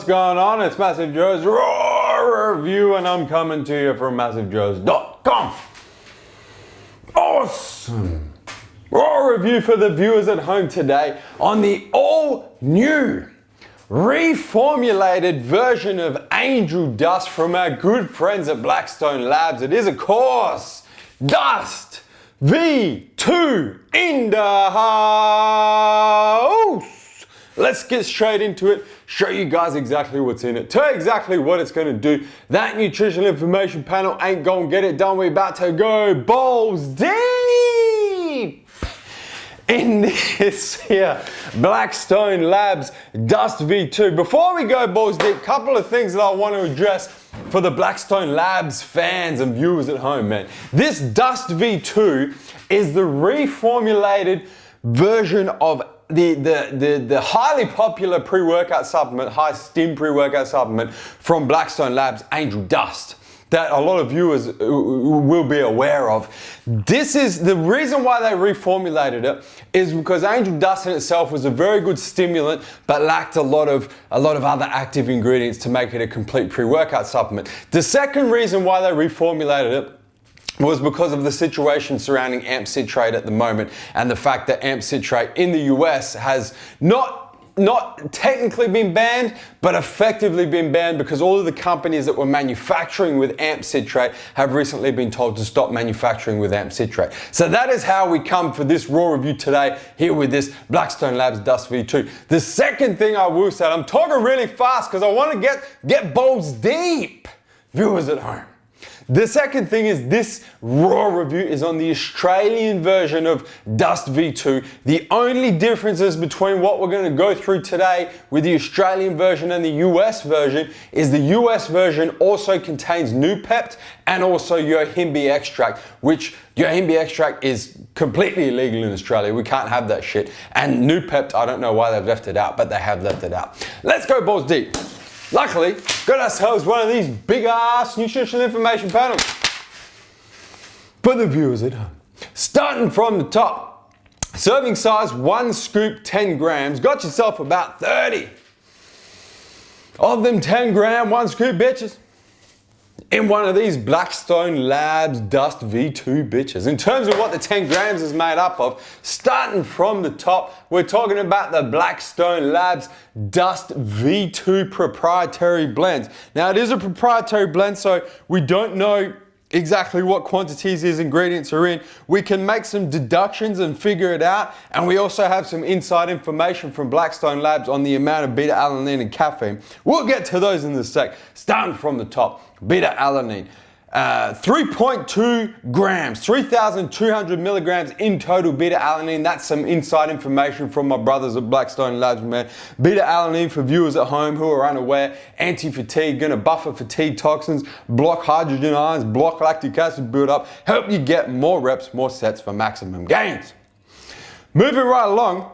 going on? It's MassiveJoes RAW review, and I'm coming to you from MassiveJoes.com. Awesome RAW review for the viewers at home today on the all-new reformulated version of Angel Dust from our good friends at Blackstone Labs. It is, of course, Dust V2 in the house. Let's get straight into it, show you guys exactly what's in it, tell you exactly what it's gonna do. That nutritional information panel ain't gonna get it done. We're about to go balls deep in this here Blackstone Labs Dust V2. Before we go balls deep, couple of things that I want to address for the Blackstone Labs fans and viewers at home, man. This Dust V2 is the reformulated version of the highly popular pre-workout supplement, high stim pre-workout supplement from Blackstone Labs, Angel Dust, that a lot of viewers will be aware of. This is the reason why they reformulated it, is because Angel Dust in itself was a very good stimulant, but lacked a lot of other active ingredients to make it a complete pre-workout supplement. The second reason why they reformulated it was because of the situation surrounding AMP citrate at the moment, and the fact that AMP citrate in the US has not technically been banned, but effectively been banned because all of the companies that were manufacturing with AMP citrate have recently been told to stop manufacturing with AMP citrate. So that is how we come for this raw review today, here with this Blackstone Labs Dust V2. The second thing I will say, I'm talking really fast because I want to get balls deep, viewers at home. The second thing is this raw review is on the Australian version of Dust V2. The only differences between what we're going to go through today with the Australian version and the US version is the US version also contains Nupept and also Yohimbe extract, which Yohimbe extract is completely illegal in Australia. We can't have that shit. And Nupept, I don't know why they've left it out, but they have left it out. Let's go balls deep. Luckily, got ourselves one of these big ass nutritional information panels for the viewers at home. Starting from the top, serving size 1 scoop, 10 grams. Got yourself about 30 of them 10 gram, 1 scoop bitches in one of these Blackstone Labs Dust V2 bitches. In terms of what the 10 grams is made up of, starting from the top, we're talking about the Blackstone Labs Dust V2 proprietary blends. Now, it is a proprietary blend, so we don't know exactly what quantities these ingredients are in. We can make some deductions and figure it out, and we also have some inside information from Blackstone Labs on the amount of beta-alanine and caffeine. We'll get to those in a sec. Starting from the top, beta-alanine. 3.2 grams, 3,200 milligrams in total beta-alanine. That's some inside information from my brothers at Blackstone Labs, man. Beta-alanine, for viewers at home who are unaware, anti-fatigue, gonna buffer fatigue toxins, block hydrogen ions, block lactic acid buildup, help you get more reps, more sets for maximum gains. Moving right along,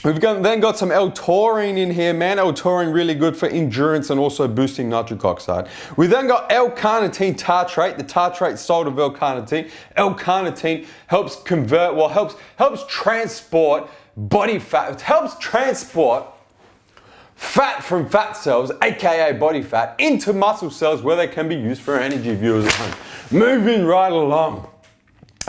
we've then got some L-taurine in here, man. L-taurine really good for endurance and also boosting nitric oxide. We then got L-carnitine tartrate, the tartrate salt of L-carnitine. L-carnitine helps convert, well, helps transport body fat, helps transport fat from fat cells, aka body fat, into muscle cells where they can be used for energy, viewers at home. Moving right along.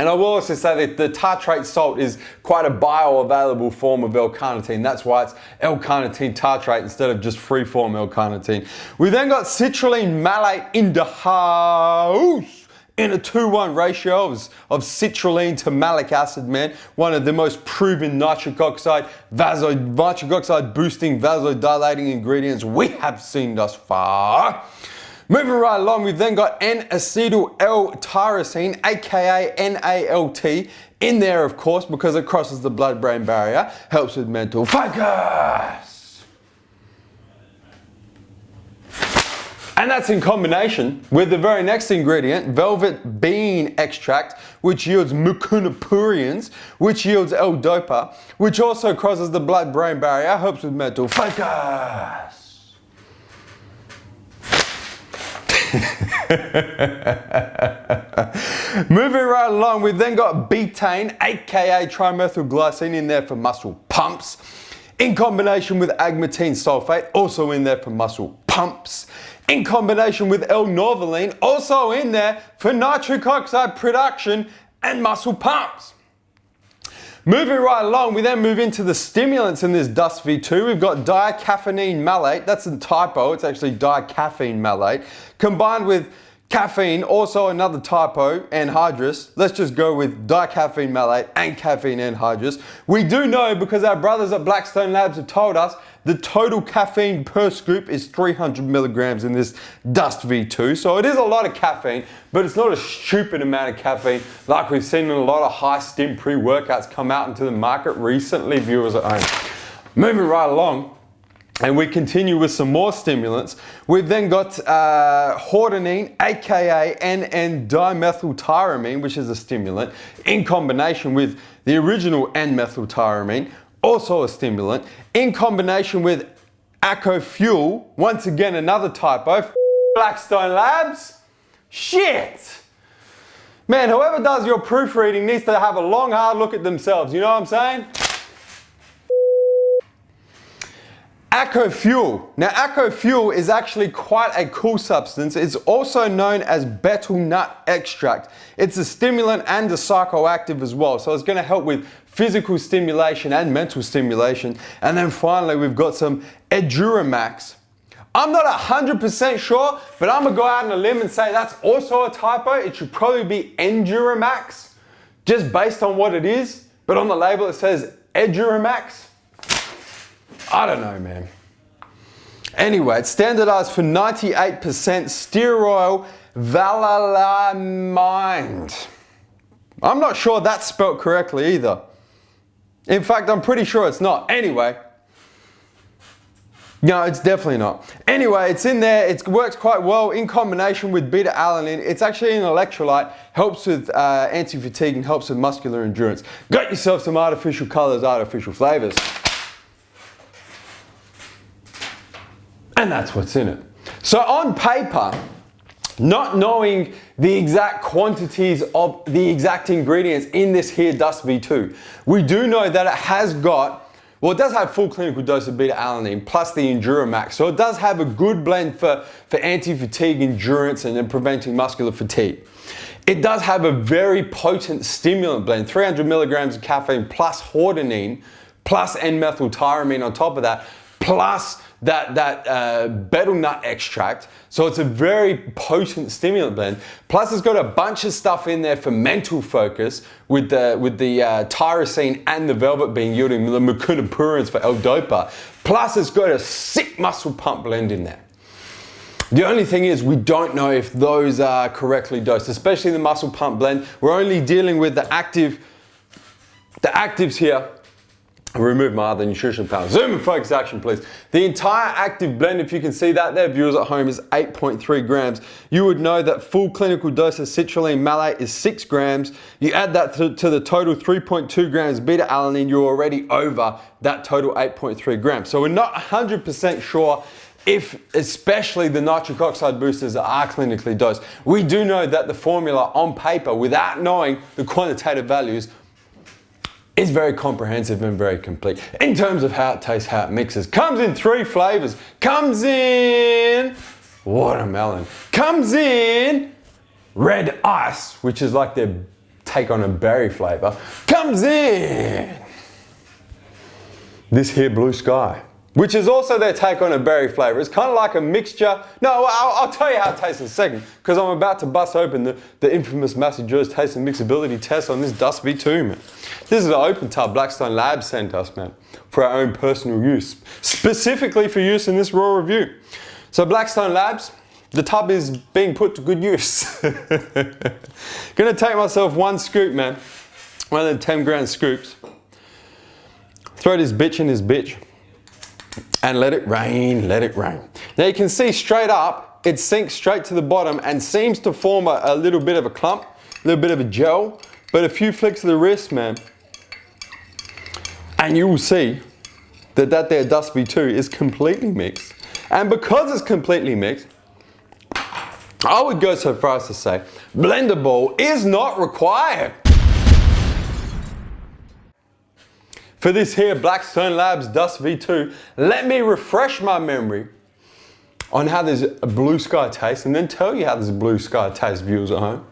And I will also say that the tartrate salt is quite a bioavailable form of L-carnitine. That's why it's L-carnitine tartrate instead of just free-form L-carnitine. We then got citrulline malate in the house in a 2:1 ratio of citrulline to malic acid, man. One of the most proven nitric oxide boosting vasodilating ingredients we have seen thus far. Moving right along, we've then got N-acetyl L-tyrosine, aka NALT, in there, of course, because it crosses the blood-brain barrier, helps with mental focus. And that's in combination with the very next ingredient, velvet bean extract, which yields mucunapurians, which yields L-dopa, which also crosses the blood-brain barrier, helps with mental focus. Moving right along, we've then got betaine, aka trimethylglycine, in there for muscle pumps. in combination with agmatine sulfate, also in there for muscle pumps, in combination with L-norvaline, also in there for nitric oxide production and muscle pumps. Moving right along, we then move into the stimulants in this Dust V2. We've got dicaffeine malate, that's a typo, it's actually dicaffeine malate, combined with caffeine, also another typo, anhydrous. Let's just go with dicaffeine malate and caffeine anhydrous. We do know, because our brothers at Blackstone Labs have told us, the total caffeine per scoop is 300 milligrams in this Dust V2. So it is a lot of caffeine, but it's not a stupid amount of caffeine like we've seen in a lot of high stim pre-workouts come out into the market recently, viewers at home. Moving right along, and we continue with some more stimulants. We've then got hordenine, aka N-dimethyltyramine, which is a stimulant, in combination with the original N-methyltyramine, also a stimulant, in combination with Acofuel, once again another typo, Blackstone Labs. Shit! Man, whoever does your proofreading needs to have a long, hard look at themselves, you know what I'm saying? Acofuel. Now, Acofuel is actually quite a cool substance. It's also known as betel nut extract. It's a stimulant and a psychoactive as well. So it's going to help with physical stimulation and mental stimulation. And then finally, we've got some Eduramax. I'm not 100% sure, but I'm going to go out on a limb and say that's also a typo. It should probably be Enduramax, just based on what it is. But on the label, it says Eduramax. I don't know, man. Anyway, it's standardized for 98% stearoyl valalamide. I'm not sure that's spelled correctly either. In fact, I'm pretty sure it's not. Anyway. No, it's definitely not. Anyway, it's in there. It works quite well in combination with beta-alanine. It's actually an electrolyte, helps with anti-fatigue and helps with muscular endurance. Got yourself some artificial colors, artificial flavors. And that's what's in it. So on paper, not knowing the exact quantities of the exact ingredients in this here Dust V2, we do know that it has got, well, it does have full clinical dose of beta-alanine plus the Enduramax. So it does have a good blend for anti-fatigue endurance and then preventing muscular fatigue. It does have a very potent stimulant blend, 300 milligrams of caffeine plus hordenine plus N-methyltyramine on top of that, plus that betel nut extract. So it's a very potent stimulant blend. Plus it's got a bunch of stuff in there for mental focus with the tyrosine and the velvet bean yielding the mucunapurins for L-dopa. Plus it's got a sick muscle pump blend in there. The only thing is we don't know if those are correctly dosed, especially the muscle pump blend. We're only dealing with the actives here. I'll remove my other nutrition panel. Zoom and focus action, please. The entire active blend, if you can see that there, viewers at home, is 8.3 grams. You would know that full clinical dose of citrulline malate is 6 grams. You add that to the total 3.2 grams beta-alanine, you're already over that total 8.3 grams. So we're not 100% sure if especially the nitric oxide boosters are clinically dosed. We do know that the formula on paper, without knowing the quantitative values, is very comprehensive and very complete in terms of how it tastes, how it mixes. Comes in 3 flavors. Comes in watermelon. Comes in red ice, which is like their take on a berry flavor. Comes in this here blue sky, which is also their take on a berry flavor. It's kind of like a mixture. No, I'll tell you how it tastes in a second, because I'm about to bust open the infamous MassiveJoes taste and mixability test on this Dust V2, man. This is an open tub Blackstone Labs sent us, man, for our own personal use, specifically for use in this raw review. So Blackstone Labs, the tub is being put to good use. Gonna take myself 1 scoop, man, one of the 10 gram scoops. Throw this bitch in this bitch. And let it rain, let it rain. Now you can see straight up, it sinks straight to the bottom and seems to form a little bit of a clump, a little bit of a gel, but a few flicks of the wrist, man, and you will see that there Dust V2 is completely mixed. And because it's completely mixed, I would go so far as to say, blender ball is not required. for this here Blackstone Labs Dust V2, let me refresh my memory on how there's a blue sky taste and then tell you how there's a blue sky taste, viewers at home.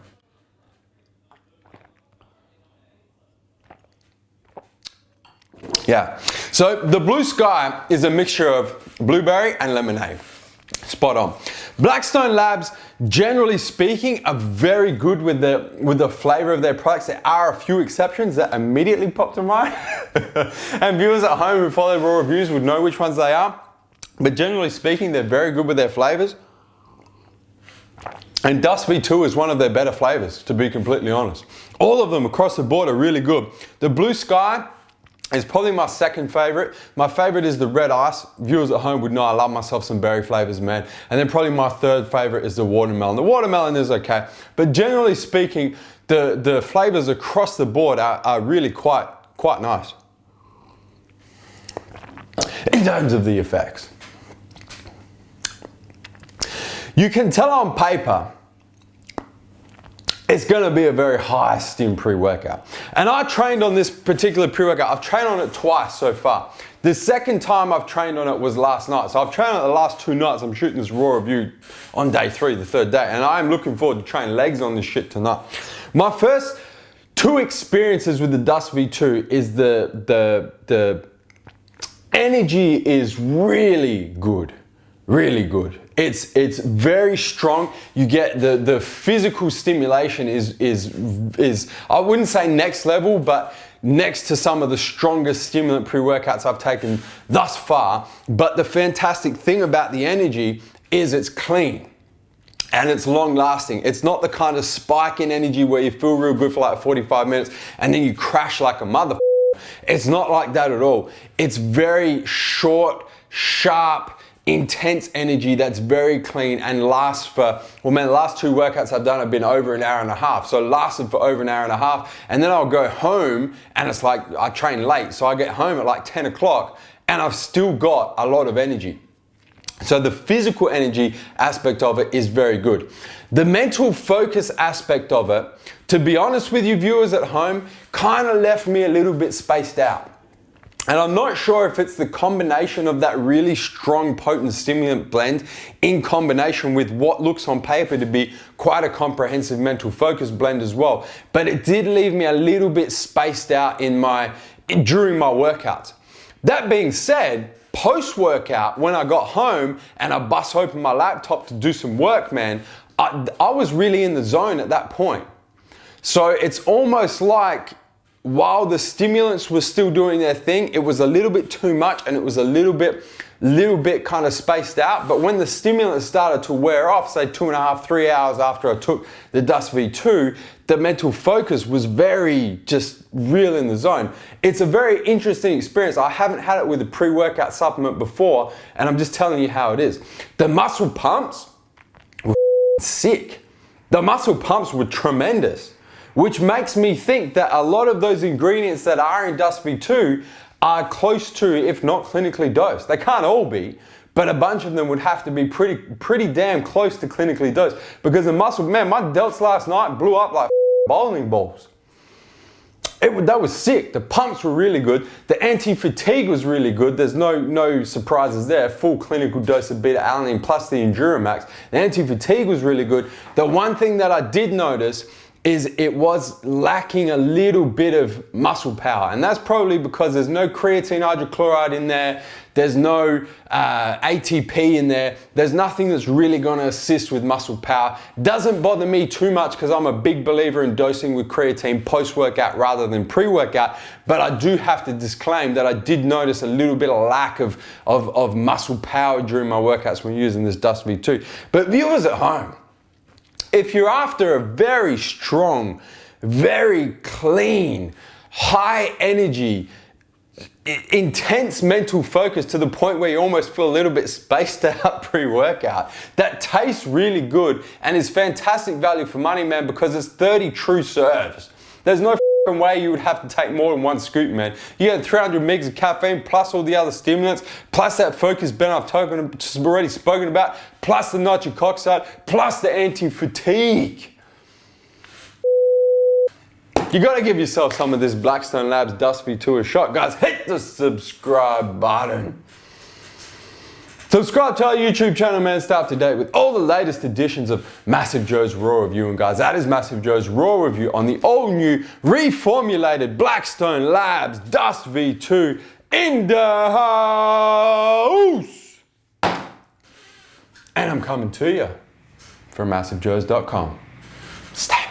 Yeah, so the blue sky is a mixture of blueberry and lemonade. Spot on. Blackstone Labs, generally speaking, are very good with the flavor of their products. There are a few exceptions that immediately pop to mind. And viewers at home who follow raw reviews would know which ones they are. But generally speaking, they're very good with their flavors. And Dust V2 is one of their better flavors, to be completely honest. All of them across the board are really good. The blue sky is probably my second favorite. My favorite is the red ice. Viewers at home would know I love myself some berry flavors, man. And then probably my third favorite is the watermelon. The watermelon is okay, but generally speaking, the flavors across the board are really quite nice. In terms of the effects, you can tell on paper it's gonna be a very high stim pre-workout. And I trained on this particular pre-workout. I've trained on it twice so far. The second time I've trained on it was last night. So I've trained on it the last 2 nights. I'm shooting this raw review on day 3, the 3rd day. And I'm looking forward to training legs on this shit tonight. My first 2 experiences with the Dust V2 is the energy is really good. Really good. It's very strong. You get the physical stimulation is I wouldn't say next level, but next to some of the strongest stimulant pre-workouts I've taken thus far. But the fantastic thing about the energy is it's clean and it's long lasting. It's not the kind of spike in energy where you feel real good for like 45 minutes and then you crash like a mother. It's not like that at all. It's very short, sharp, intense energy that's very clean and lasts for, well man, the last 2 workouts I've done have been over an hour and a half. So it lasted for over an hour and a half. And then I'll go home and it's like I train late. So I get home at like 10 o'clock and I've still got a lot of energy. So the physical energy aspect of it is very good. The mental focus aspect of it, to be honest with you viewers at home, kind of left me a little bit spaced out. And I'm not sure if it's the combination of that really strong, potent stimulant blend in combination with what looks on paper to be quite a comprehensive mental focus blend as well. But it did leave me a little bit spaced out during my workouts. That being said, post-workout, when I got home and I bust open my laptop to do some work, man, I was really in the zone at that point. So it's almost like, while the stimulants were still doing their thing, it was a little bit too much and it was a little bit kind of spaced out. But when the stimulants started to wear off, say 2.5, 3 hours after I took the Dust V2, the mental focus was very just real in the zone. It's a very interesting experience. I haven't had it with a pre-workout supplement before, and I'm just telling you how it is. The muscle pumps were sick. The muscle pumps were tremendous, which makes me think that a lot of those ingredients that are in Dust V2 are close to, if not clinically dosed. They can't all be, but a bunch of them would have to be pretty damn close to clinically dosed, because the muscle, man, my delts last night blew up like bowling balls. That was sick. The pumps were really good. The anti-fatigue was really good. There's no surprises there. Full clinical dose of beta-alanine plus the Enduramax. The anti-fatigue was really good. The one thing that I did notice is it was lacking a little bit of muscle power. And that's probably because there's no creatine hydrochloride in there. There's no ATP in there. There's nothing that's really gonna assist with muscle power. Doesn't bother me too much because I'm a big believer in dosing with creatine post-workout rather than pre-workout. But I do have to disclaim that I did notice a little bit of lack of muscle power during my workouts when using this Dust V2. But viewers at home, if you're after a very strong, very clean, high energy, intense mental focus to the point where you almost feel a little bit spaced out pre-workout, that tastes really good and is fantastic value for money, man, because it's 30 true serves. There's no way you would have to take more than 1 scoop, man. You get 300 mgs of caffeine plus all the other stimulants, plus that focus blend I've already spoken about, plus the nitric oxide, plus the anti-fatigue. You gotta give yourself some of this Blackstone Labs Dust V2 a shot. Guys, hit the subscribe button. Subscribe to our YouTube channel, man. Stay up to date with all the latest editions of MassiveJoes RAW Review. And guys, that is MassiveJoes RAW Review on the all new reformulated Blackstone Labs Dust V2 in the house. And I'm coming to you from MassiveJoes.com. Stay